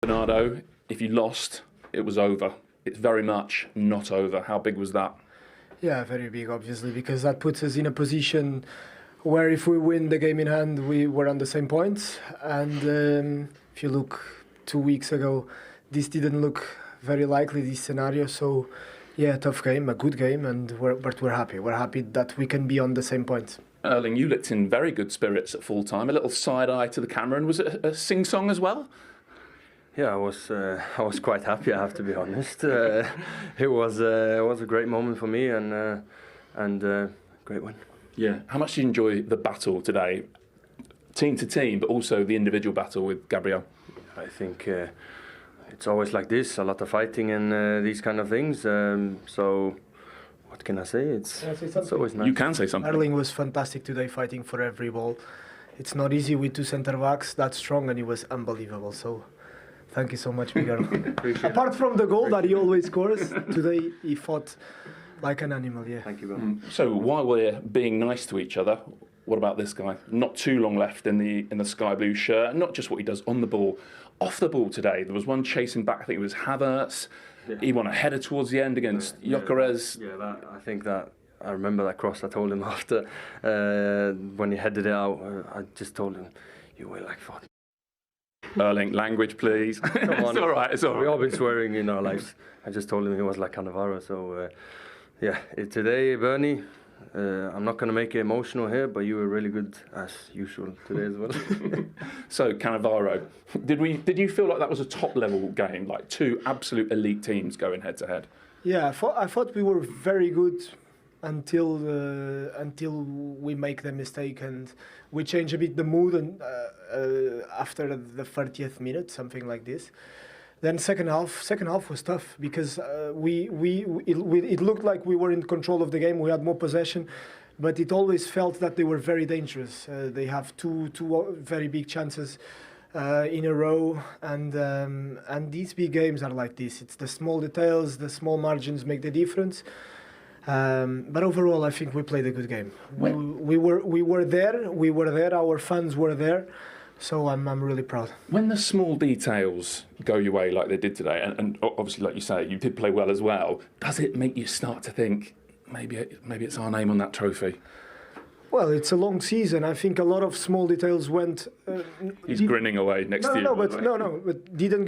Bernardo, if you lost, it was over. It's very much not over. How big was that? Yeah, very big, obviously, because that puts us in a position where if we win the game in hand, we were on the same points. And if you look 2 weeks ago, this didn't look very likely, this scenario. So, yeah, tough game, a good game, but we're happy. We're happy that we can be on the same points. Erling, you looked in very good spirits at full time. A little side eye to the camera, and was it a sing-song as well? Yeah, I was quite happy. I have to be honest. It was a great moment for me and great win. Yeah. How much did you enjoy the battle today, team to team, but also the individual battle with Gabriel? I think it's always like this, a lot of fighting and these kind of things. So what can I say? It's always nice. You can say something. Erling was fantastic today, fighting for every ball. It's not easy with two centre backs that strong, and he was unbelievable. So. Thank you so much, Miguel. Apart from the goal that he always scores, today he fought like an animal, yeah. Thank you, Bill. So while we're being nice to each other, what about this guy? Not too long left in the sky blue shirt. Not just what he does on the ball, off the ball today. There was one chasing back, I think it was Havertz. Yeah. He won a header towards the end against Gyökeres. Yeah, I think that I remember that cross I told him after when he headed it out. I just told him, you were like fuck. Erling, language, please. Come on. It's all right. It's all right. We've all been swearing in our lives. I just told him he was like Cannavaro. So, today, Bernie, I'm not going to make it emotional here, but you were really good as usual today as well. So, Cannavaro, did you feel like that was a top level game, like two absolute elite teams going head to head? Yeah, I thought we were very good until we make the mistake and we change a bit the mood and after the 30th minute, something like this. Then second half was tough because it looked like we were in control of the game. We had more possession, but it always felt that they were very dangerous. They have two very big chances in a row, and these big games are like this. It's the small details, the small margins make the difference. But overall, I think we played a good game. We were there. Our fans were there, so I'm really proud. When the small details go your way, like they did today, and obviously, like you say, you did play well as well. Does it make you start to think maybe it's our name on that trophy? Well, it's a long season. I think a lot of small details went. He's grinning away next to you. But didn't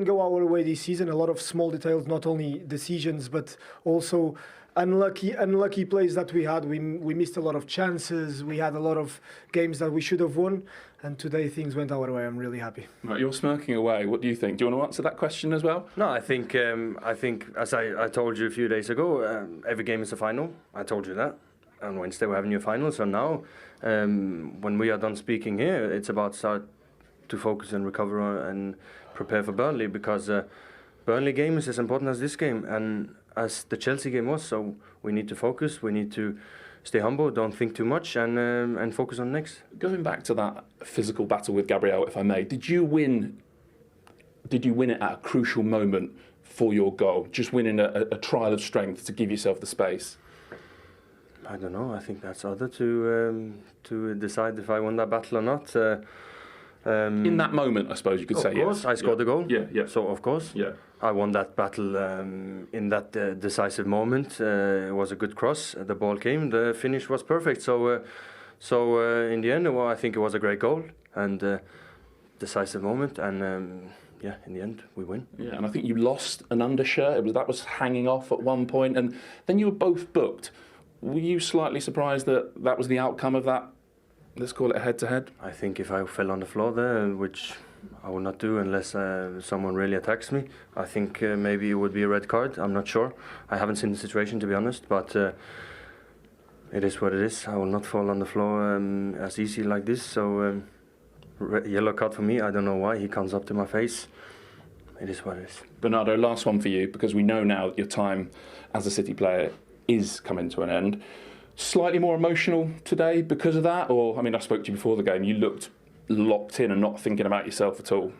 go our way this season. A lot of small details, not only decisions, but also unlucky plays that we had. We missed a lot of chances. We had a lot of games that we should have won, and today things went our way. I'm really happy. Right, you're smirking away. What do you think? Do you want to answer that question as well? No, I think as I told you a few days ago, every game is a final. I told you that. On Wednesday we're having your final. So now, when we are done speaking here, it's about start to focus and recover and prepare for Burnley, because Burnley game is as important as this game and as the Chelsea game was. So we need to focus. We need to stay humble, don't think too much, and focus on next. Going back to that physical battle with Gabriel, if I may, did you win it at a crucial moment for your goal? Just winning a trial of strength to give yourself the space? I don't know. I think that's other to decide if I won that battle or not. In that moment, I suppose you could say yes. Of course, I scored the goal. Yeah. So of course, I won that battle in that decisive moment. It was a good cross. The ball came. The finish was perfect. So in the end, I think it was a great goal and decisive moment. And in the end, we win. Yeah, and I think you lost an undershirt. That was hanging off at one point, and then you were both booked. Were you slightly surprised that was the outcome of that? Let's call it a head-to-head. I think if I fell on the floor there, which I will not do unless someone really attacks me, I think maybe it would be a red card. I'm not sure. I haven't seen the situation, to be honest, but it is what it is. I will not fall on the floor as easy like this. So yellow card for me. I don't know why. He comes up to my face. It is what it is. Bernardo, last one for you, because we know now that your time as a City player is coming to an end. Slightly more emotional today because of that? Or, I mean, I spoke to you before the game. You looked locked in and not thinking about yourself at all.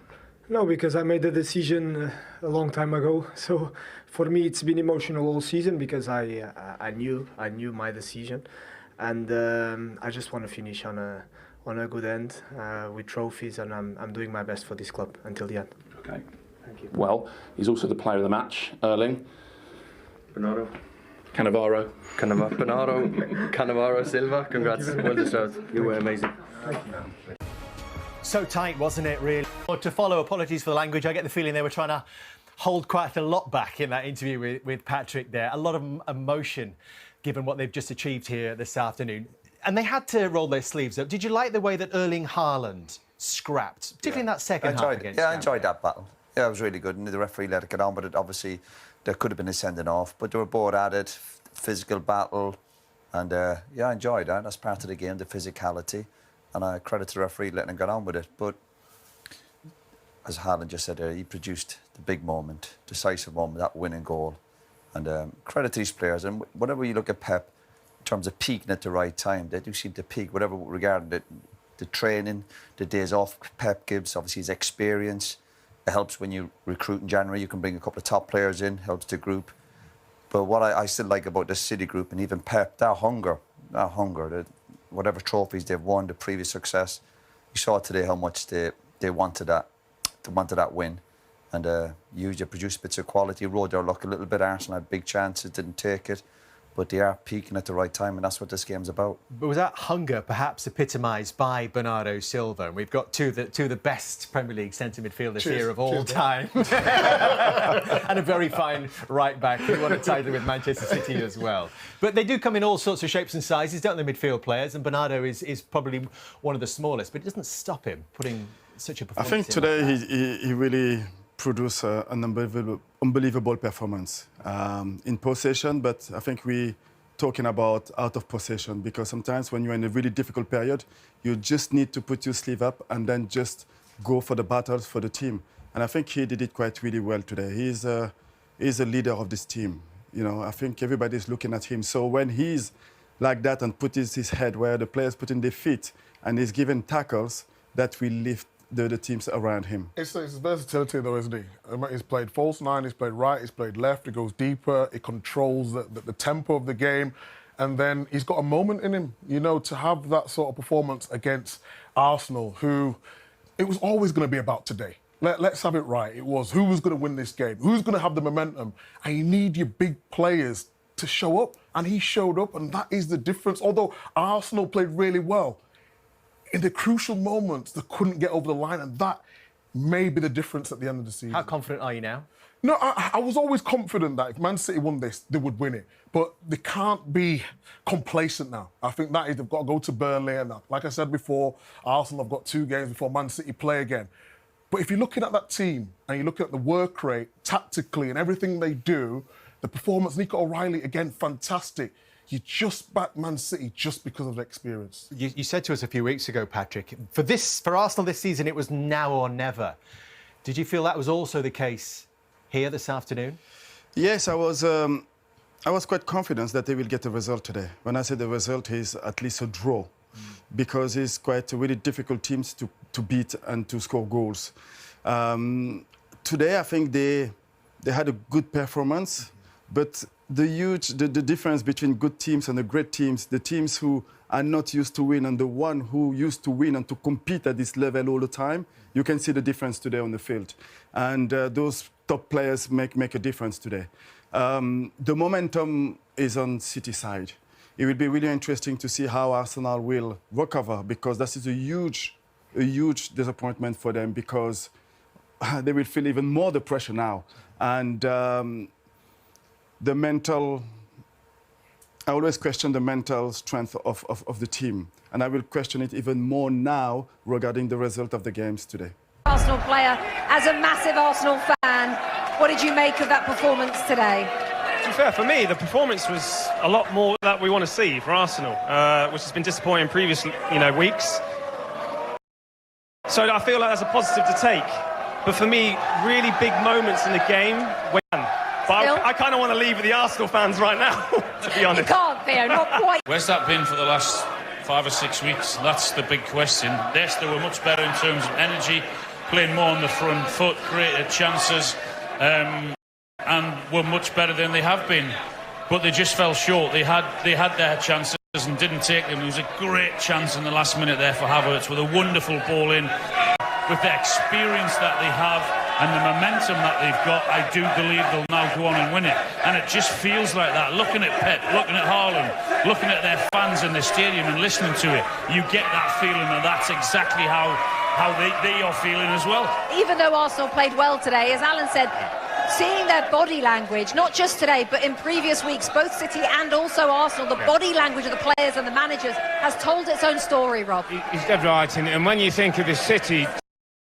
No, because I made the decision a long time ago. So for me, it's been emotional all season because I knew my decision, and I just want to finish on a good end with trophies, and I'm doing my best for this club until the end. Okay. Thank you. Well, he's also the player of the match, Erling. Bernardo. Cannavaro. Cannavaro Silva. Congrats. Well deserved. You were amazing. So tight, wasn't it, really? Or to follow, apologies for the language, I get the feeling they were trying to hold quite a lot back in that interview with Patrick there. A lot of emotion, given what they've just achieved here this afternoon. And they had to roll their sleeves up. Did you like the way that Erling Haaland scrapped, particularly in that second half against I enjoyed that battle. Yeah, it was really good. And the referee let it get on, but it obviously there could have been a sending off. But they were both at it, physical battle. And yeah, I enjoyed that. That's part of the game, the physicality. And I credit to the referee letting him get on with it. But as Haaland just said there, he produced the big moment, decisive moment, that winning goal. And credit to these players. And whenever you look at Pep, in terms of peaking at the right time, they do seem to peak, whatever regarding the training, the days off Pep gives, obviously his experience. It helps when you recruit in January, you can bring a couple of top players in, helps the group. But what I still like about this City group and even Pep, that hunger, whatever trophies they've won, the previous success, you saw today how much they wanted that win. And usually produced bits of quality, rode their luck a little bit. Arsenal had big chances, didn't take it. But they are peaking at the right time, and that's what this game's about. But was that hunger perhaps epitomised by Bernardo Silva? And we've got two of the best Premier League centre midfielders here of all time. And a very fine right-back who won a title with Manchester City as well. But they do come in all sorts of shapes and sizes, don't they, midfield players? And Bernardo is probably one of the smallest, but it doesn't stop him putting such a performance I think today he really produced an unbelievable performance in possession, but I think we're talking about out of possession, because sometimes when you're in a really difficult period, you just need to put your sleeve up and then just go for the battles for the team. And I think he did it quite really well today. He's a leader of this team. You know, I think everybody's looking at him. So when he's like that and puts his head where the players put in their feet and he's giving tackles, that will lift the teams around him. It's versatility though, isn't he? He's played false nine, he's played right, he's played left, he goes deeper, he controls the tempo of the game, and then he's got a moment in him, you know, to have that sort of performance against Arsenal, who it was always going to be about today. Let's have it right. It was who was going to win this game, who's going to have the momentum, and you need your big players to show up, and he showed up, and that is the difference. Although Arsenal played really well, in the crucial moments, they couldn't get over the line, and that may be the difference at the end of the season. How confident are you now? No, I was always confident that if Man City won this, they would win it. But they can't be complacent now. I think that is, they've got to go to Burnley, and like I said before, Arsenal have got 2 games before Man City play again. But if you're looking at that team, and you're looking at the work rate, tactically, and everything they do, the performance, Nico O'Reilly, again, fantastic. You just back Man City just because of the experience. You said to us a few weeks ago, Patrick, for Arsenal this season, it was now or never. Did you feel that was also the case here this afternoon? Yes, I was quite confident that they will get a result today. When I say the result is at least a draw, because it's quite a really difficult teams to beat and to score goals. Today, I think they had a good performance, but the difference between good teams and the great teams, the teams who are not used to win and the one who used to win and to compete at this level all the time, you can see the difference today on the field. And those top players make a difference today. The momentum is on City side. It will be really interesting to see how Arsenal will recover, because that is a huge disappointment for them, because they will feel even more the pressure now. And the mental, I always question the mental strength of the team, and I will question it even more now regarding the result of the games today. Arsenal player, as a massive Arsenal fan, what did you make of that performance today? To be fair, for me, the performance was a lot more that we want to see for Arsenal, which has been disappointing in previous, weeks. So I feel like that's a positive to take. But for me, really big moments in the game when. But I kind of want to leave with the Arsenal fans right now, to be honest. You can't, Theo, not quite. Where's that been for the last 5 or 6 weeks? That's the big question. Yes, they were much better in terms of energy, playing more on the front foot, created chances, and were much better than they have been. But they just fell short. They had their chances and didn't take them. There was a great chance in the last minute there for Havertz with a wonderful ball in. With the experience that they have, and the momentum that they've got, I do believe they'll now go on and win it. And it just feels like that. Looking at Pep, looking at Haaland, looking at their fans in the stadium and listening to it, you get that feeling that that's exactly how they are feeling as well. Even though Arsenal played well today, as Alan said, seeing their body language, not just today, but in previous weeks, both City and also Arsenal, the body language of the players and the managers has told its own story, Rob. He's dead right, and when you think of the City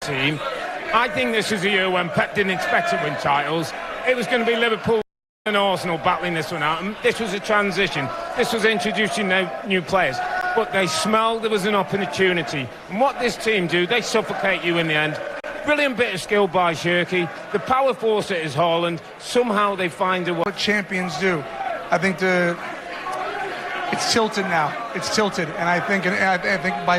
team, I think this was a year when Pep didn't expect to win titles. It was going to be Liverpool and Arsenal battling this one out, and this was a transition. This was introducing new players, but they smelled there was an opportunity. And what this team do, they suffocate you in the end. Brilliant bit of skill by Shirky. The power force that is Haaland. Somehow they find a way. What champions do. I think it's tilted now. It's tilted, and I think by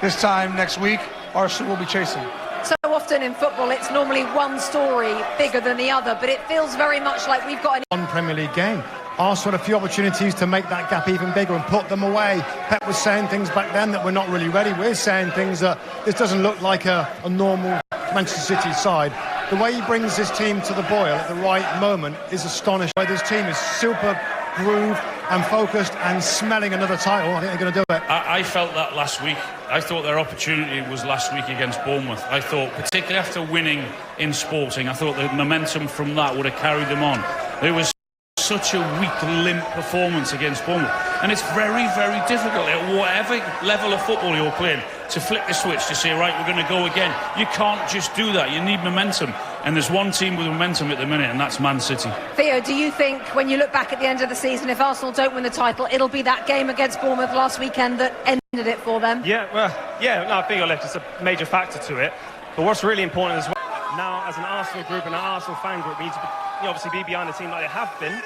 this time next week, Arsenal will be chasing. So often in football, it's normally one story bigger than the other, but it feels very much like we've got one Premier League game. Arsenal had a few opportunities to make that gap even bigger and put them away. Pep was saying things back then that we're not really ready. We're saying things that this doesn't look like a normal Manchester City side. The way he brings his team to the boil at the right moment is astonishing. This team is super grooved and focused and smelling another title. I think they're going to do it. I felt that last week. I thought their opportunity was last week against Bournemouth. I thought, particularly after winning in Sporting, I thought the momentum from that would have carried them on. It was such a weak, limp performance against Bournemouth. And it's very, very difficult at whatever level of football you're playing to flip the switch to say, right, we're going to go again. You can't just do that. You need momentum. And there's one team with momentum at the minute, and that's Man City. Theo, do you think when you look back at the end of the season, if Arsenal don't win the title, it'll be that game against Bournemouth last weekend that ended it for them? Yeah, I think you're left. It's a major factor to it. But what's really important as well, now as an Arsenal group and an Arsenal fan group, we need to obviously be behind the team like they have been.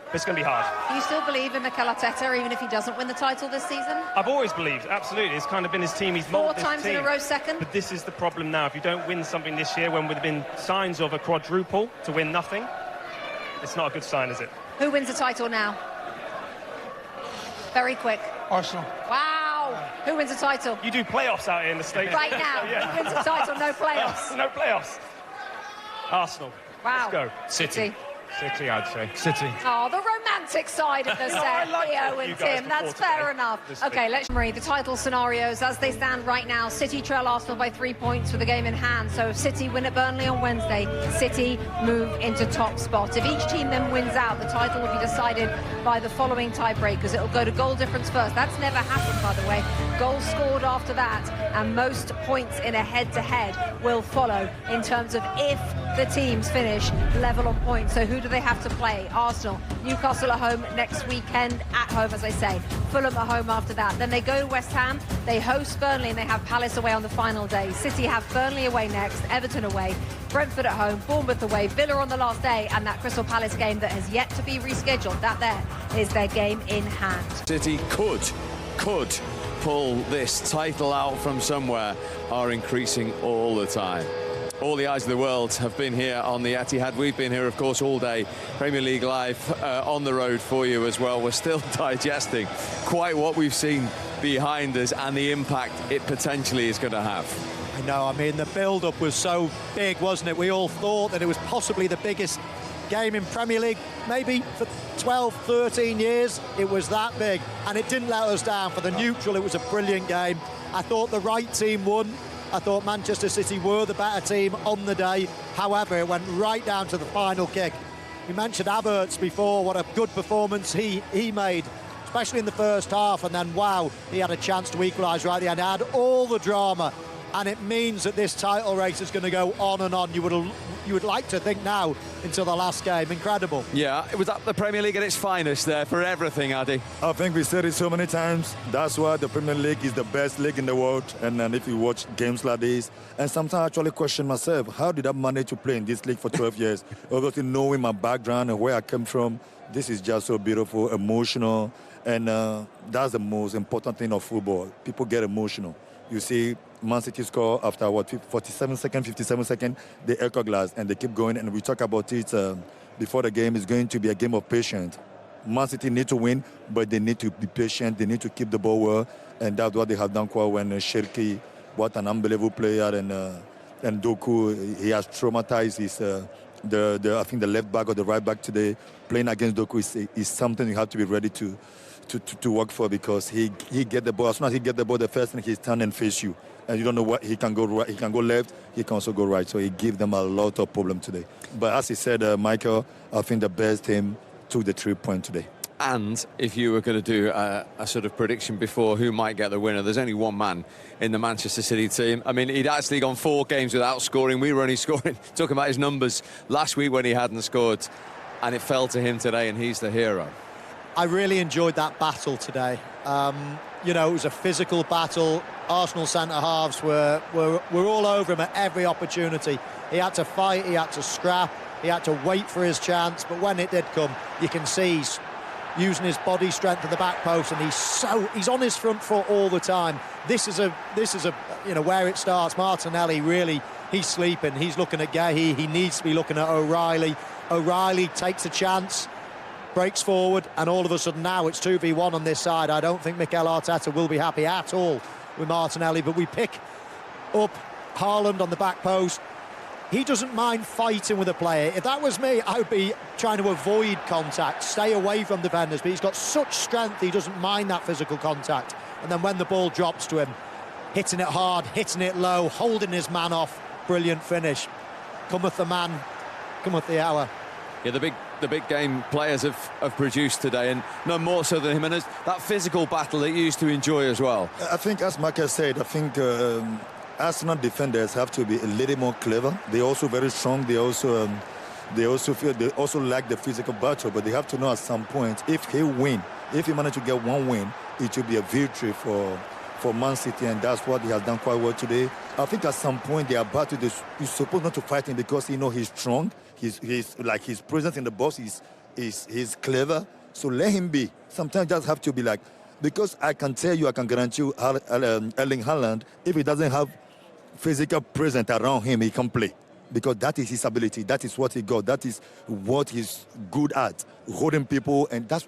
But it's going to be hard. Do you still believe in Mikel Arteta, even if he doesn't win the title this season? I've always believed, absolutely. It's kind of been his team. He's four moulded this times team. in a row second. But this is the problem now. If you don't win something this year, when there have been signs of a quadruple to win nothing, it's not a good sign, is it? Who wins the title now? Very quick. Arsenal. Wow. Who wins the title? You do playoffs out here in the States. Right now. Yeah. Who wins the title? No playoffs. No playoffs. Arsenal. Wow. Let's go. City. City, I'd say. City. Oh, the romantic side of the set, Theo and Tim. That's fair enough. Okay, let's read the title scenarios as they stand right now. City trail Arsenal by 3 points with the game in hand. So if City win at Burnley on Wednesday, City move into top spot. If each team then wins out, the title will be decided by the following tiebreakers. It'll go to goal difference first. That's never happened, by the way. Goals scored after that, and most points in a head-to-head will follow in terms of if the teams finish level on points. So who do they have to play? Arsenal, Newcastle at home next weekend, at home as I say, Fulham at home after that. Then they go to West Ham, they host Burnley, and they have Palace away on the final day. City have Burnley away next, Everton away, Brentford at home, Bournemouth away, Villa on the last day, and that Crystal Palace game that has yet to be rescheduled. That there is their game in hand. City could pull this title out from somewhere, are increasing all the time. All the eyes of the world have been here on the Etihad. We've been here, of course, all day. Premier League Live on the road for you as well. We're still digesting quite what we've seen behind us and the impact it potentially is going to have. I know, I mean, the build-up was so big, wasn't it? We all thought that it was possibly the biggest game in Premier League, maybe for 12, 13 years. It was that big, and it didn't let us down. For the neutral, it was a brilliant game. I thought the right team won. I thought Manchester City were the better team on the day. However, it went right down to the final kick. You mentioned Havertz before, what a good performance he made, especially in the first half, and then, wow, he had a chance to equalise right at the end. Had all the drama, and it means that this title race is going to go on and on. You would like to think now until the last game. Incredible. Yeah, it was at the Premier League at its finest there for everything, Addy. I think we said it so many times. That's why the Premier League is the best league in the world. And if you watch games like this, and sometimes I actually question myself, how did I manage to play in this league for 12 years? Obviously, knowing my background and where I come from, this is just so beautiful, emotional, and that's the most important thing of football. People get emotional. You see Man City score after, 57 seconds, 57 seconds, they echo glass, and they keep going. And we talk about it before the game. It's going to be a game of patience. Man City need to win, but they need to be patient. They need to keep the ball well, and that's what they have done quite when Shirky, what an unbelievable player, and And Doku, he has traumatized his I think the left back or the right back today. Playing against Doku is something you have to be ready to work for, because he get the ball. As soon as he get the ball, the first thing he's turn and face you, and you don't know what he can go right, he can go left, he can also go right. So he gave them a lot of problem today. But as he said, Michael, I think the best team took the 3 point today. And if you were going to do a sort of prediction before who might get the winner, there's only one man in the Manchester City team. I mean, he'd actually gone 4 games without scoring. We were only scoring, talking about his numbers last week when he hadn't scored, and it fell to him today, and he's the hero. I really enjoyed that battle today. You know, it was a physical battle. Arsenal centre-halves were all over him at every opportunity. He had to fight, he had to scrap, he had to wait for his chance, but when it did come, you can see he's using his body strength at the back post, and he's on his front foot all the time. This is a you know, where it starts. Martinelli really, he's sleeping. He's looking at Gay. He needs to be looking at O'Reilly. O'Reilly takes a chance, breaks forward, and all of a sudden now it's 2v1 on this side. I don't think Mikel Arteta will be happy at all with Martinelli, but we pick up Haaland on the back post. He doesn't mind fighting with a player. If that was me, I would be trying to avoid contact, stay away from defenders, but he's got such strength, he doesn't mind that physical contact. And then when the ball drops to him, hitting it hard, hitting it low, holding his man off, brilliant finish. Cometh the man, cometh the hour. Yeah, the big game players have produced today, and no more so than him. And that physical battle that you used to enjoy as well. I think, as Marcus said, I think Arsenal defenders have to be a little more clever. They're also very strong. They also lack the physical battle, but they have to know at some point, if he manage to get one win, it will be a victory for Man City, and that's what he has done quite well today. I think at some point they are about to. You're supposed not to fight him because you know he's strong. He's like, his presence in the box is clever. So let him be. Sometimes just have to be like, because I can guarantee you, Erling Haaland, if he doesn't have physical presence around him, he can play. Because that is his ability. That is what he got. That is what he's good at, holding people, and that's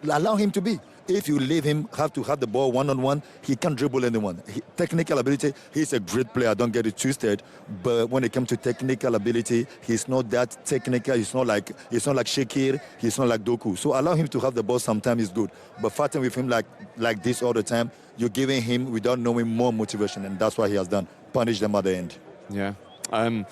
allow him to be. If you leave him, have to have the ball one-on-one, he can't dribble anyone. Technical ability, he's a great player, don't get it twisted. But when it comes to technical ability, he's not that technical. He's not like Shakir, he's not like Doku. So allow him to have the ball sometimes is good. But fighting with him like this all the time, you're giving him, without knowing, more motivation, and that's what he has done. Punish them at the end. Yeah. And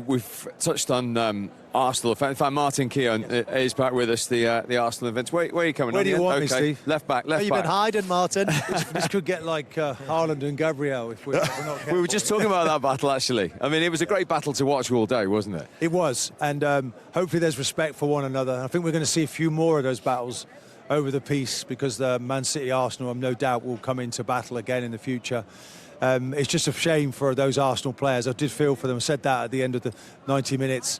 we've touched on Arsenal. In fact, Martin Keown is back with us, the Arsenal events. Where are you coming? Where do you want me, Steve? Left back. Where you been hiding, Martin? This could get like Haaland and Gabriel if we're not careful. We were just talking about that battle, actually. I mean, it was a great battle to watch all day, wasn't it? It was, and hopefully there's respect for one another. I think we're going to see a few more of those battles over the piece, because the Man City Arsenal, no doubt, will come into battle again in the future. It's just a shame for those Arsenal players. I did feel for them. I said that at the end of the 90 minutes.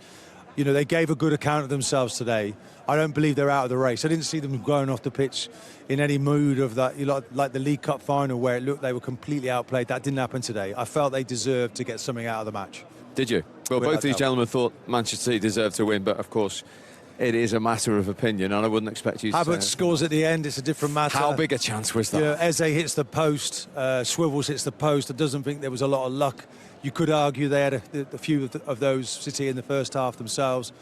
You know, they gave a good account of themselves today. I don't believe they're out of the race. I didn't see them going off the pitch in any mood of that, like the League Cup final where it looked they were completely outplayed. That didn't happen today. I felt they deserved to get something out of the match. Did you? Well, both these gentlemen thought Manchester City deserved to win, but of course it is a matter of opinion, and I wouldn't expect you to Havertz scores at the end, it's a different matter. How big a chance was that? Yeah, Eze hits the post, Swivels hits the post. I doesn't think there was a lot of luck. You could argue they had a few of those City in the first half themselves.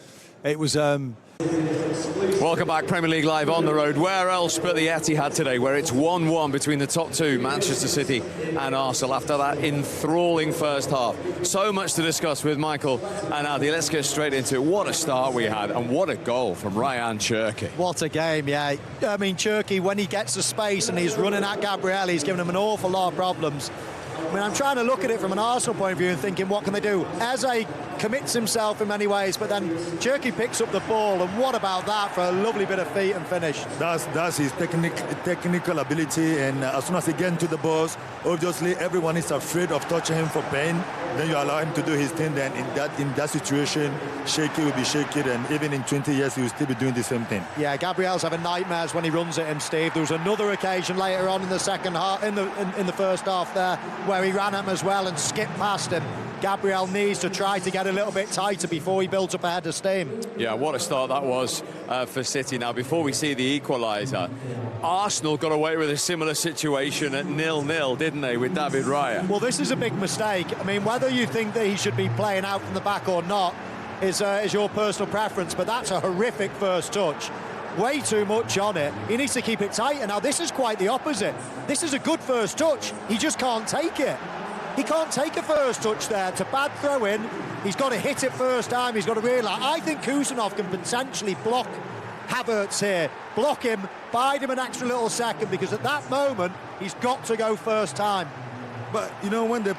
It was... Welcome back, Premier League Live on the road. Where else but the Etihad today, where it's 1-1 between the top two, Manchester City and Arsenal, after that enthralling first half. So much to discuss with Michael and Adi. Let's get straight into it. What a start we had, and what a goal from Ryan Cherki. What a game, yeah. I mean, Cherki, when he gets the space and he's running at Gabriel, he's giving him an awful lot of problems. I mean, I'm trying to look at it from an Arsenal point of view and thinking, what can they do? Eze commits himself in many ways, but then Cherki picks up the ball, and what about that for a lovely bit of feet and finish? That's his technical ability, and as soon as he gets into the box, obviously everyone is afraid of touching him for pain. Then you allow him to do his thing, then in that situation, Shaky will be shaky, and even in 20 years he will still be doing the same thing. Yeah, Gabriel's having nightmares when he runs at him, Steve. There was another occasion later on in the second half, in the first half there, where he ran at him as well and skipped past him. Gabriel needs to try to get a little bit tighter before he builds up a head of steam. Yeah, what a start that was for City. Now, before we see the equaliser, Arsenal got away with a similar situation at 0-0, didn't they, with David Raya? Well, this is a big mistake. I mean, whether you think that he should be playing out from the back or not is your personal preference, but that's a horrific first touch. Way too much on it. He needs to keep it tight. And now this is quite the opposite. This is a good first touch. He just can't take it. He can't take a first touch there. It's a bad throw in. He's got to hit it first time. He's got to realise. I think Kusanov can potentially block Havertz here. Block him, bide him an extra little second, because at that moment he's got to go first time. But you know, when the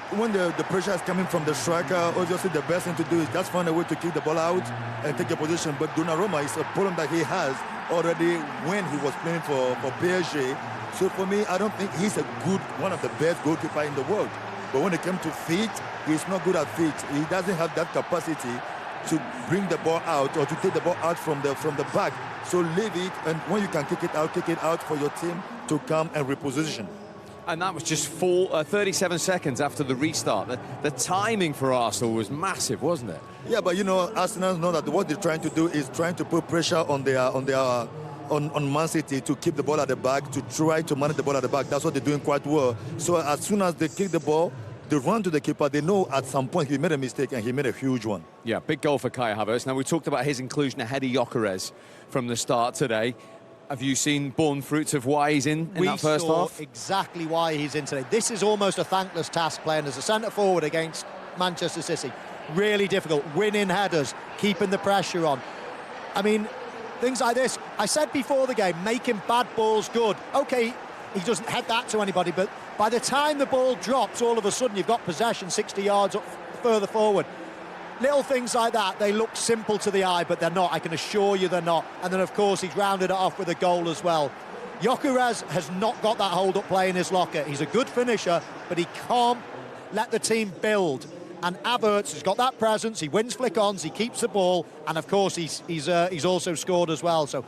pressure is coming from the striker, obviously the best thing to do is just find a way to kick the ball out and take a position. But Donnarumma is a problem that he has already when he was playing for PSG. So for me, I don't think he's one of the best goalkeepers in the world. But when it comes to feet, he's not good at feet. He doesn't have that capacity to bring the ball out or to take the ball out from the back. So leave it, and when you can kick it out for your team to come and reposition. And that was just 37 seconds after the restart. The timing for Arsenal was massive, wasn't it? Yeah, but you know, Arsenal know that what they're trying to do is trying to put pressure on Man City to keep the ball at the back, to try to manage the ball at the back. That's what they're doing quite well. So as soon as they kick the ball, they run to the keeper. They know at some point he made a mistake, and he made a huge one. Yeah, big goal for Kai Havertz. Now, we talked about his inclusion ahead of Gyökeres from the start today. Have you seen born fruits of why he's in that first half? We saw exactly why he's in today. This is almost a thankless task, playing as a centre-forward against Manchester City. Really difficult. Winning headers, keeping the pressure on. I mean, things like this. I said before the game, making bad balls good. OK, he doesn't head that to anybody, but by the time the ball drops, all of a sudden you've got possession 60 yards up further forward. Little things like that, they look simple to the eye, but they're not. I can assure you they're not. And then, of course, he's rounded it off with a goal as well. Gyökeres has not got that hold-up play in his locker. He's a good finisher, but he can't let the team build. And Havertz has got that presence. He wins flick-ons, he keeps the ball, and, of course, he's also scored as well. So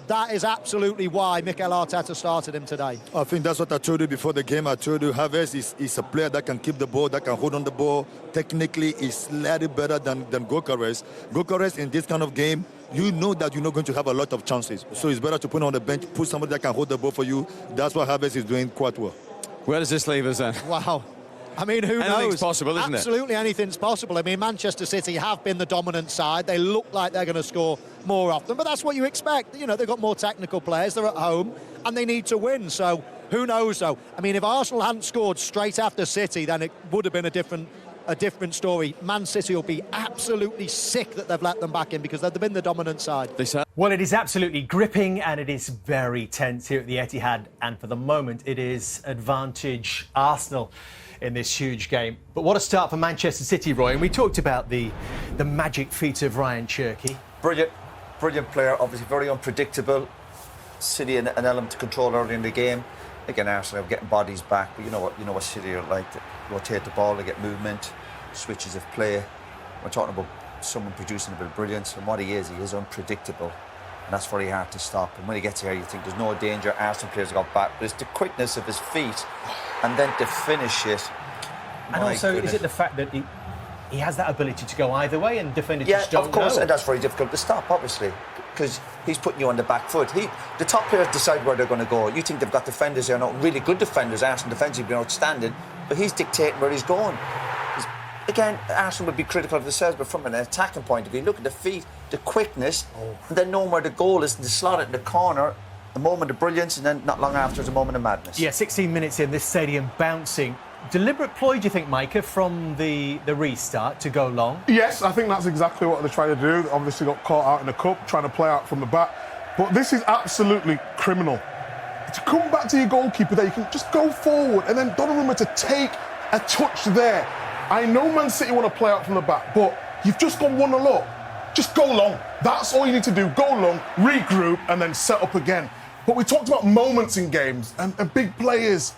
that is absolutely why Mikel Arteta started him today. I think that's what I told you before the game. I told you Havertz is a player that can keep the ball, that can hold on the ball. Technically, he's slightly better than Gyökeres. Gyökeres in this kind of game, you know that you're not going to have a lot of chances. So it's better to put on the bench, put somebody that can hold the ball for you. That's what Havertz is doing quite well. Where does this leave us then? Wow. I mean, who knows? Anything's possible, isn't it? Absolutely anything's possible. I mean, Manchester City have been the dominant side. They look like they're going to score more often, but that's what you expect. You know, they've got more technical players. They're at home, and they need to win. So who knows, though? I mean, if Arsenal hadn't scored straight after City, then it would have been a different story. Man City will be absolutely sick that they've let them back in, because they've been the dominant side. Well, it is absolutely gripping, and it is very tense here at the Etihad. And for the moment, it is advantage Arsenal in this huge game. But what a start for Manchester City, Roy. And we talked about the magic feat of Ryan Cherky. Brilliant player, obviously very unpredictable. City an element to control early in the game. Again, Arsenal are getting bodies back, but you know what City are like. They rotate the ball, they get movement, switches of play. We're talking about someone producing a bit of brilliance, and what he is unpredictable. And that's very hard to stop. And when he gets here, you think there's no danger. Arsenal players got back, but it's the quickness of his feet, and then to finish it. And also, is it the fact that he has that ability to go either way, and defenders just don't know? Yeah, of course, and that's very difficult to stop, obviously, because he's putting you on the back foot. The top players decide where they're going to go. You think they've got defenders there, not really good defenders. Arsenal defensively been outstanding, but he's dictating where he's going. Again, Arsenal would be critical of themselves, but from an attacking point of view, look at the feet, the quickness, and then knowing where the goal is, and to slot it in the corner, a moment of brilliance, and then not long after, there's a moment of madness. Yeah, 16 minutes in, this stadium bouncing. Deliberate ploy, do you think, Micah, from the restart to go long? Yes, I think that's exactly what they're trying to do. They obviously got caught out in the cup, trying to play out from the back. But this is absolutely criminal. To come back to your goalkeeper there, you can just go forward, and then Donnarumma to take a touch there. I know Man City want to play out from the back, but you've just gone 1-0 up. Just go long. That's all you need to do. Go long, regroup, and then set up again. But we talked about moments in games and big players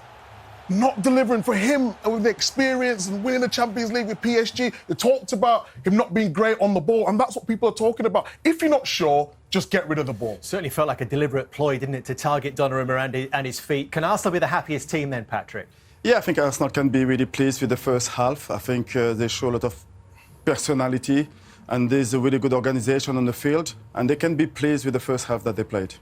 not delivering. For him, with the experience and winning the Champions League with PSG, they talked about him not being great on the ball, and that's what people are talking about. If you're not sure, just get rid of the ball. Certainly felt like a deliberate ploy, didn't it, to target Donnarumma and his feet. Can Arsenal be the happiest team then, Patrick? Yeah, I think Arsenal can be really pleased with the first half. I think they show a lot of personality and there's a really good organisation on the field, and they can be pleased with the first half that they played.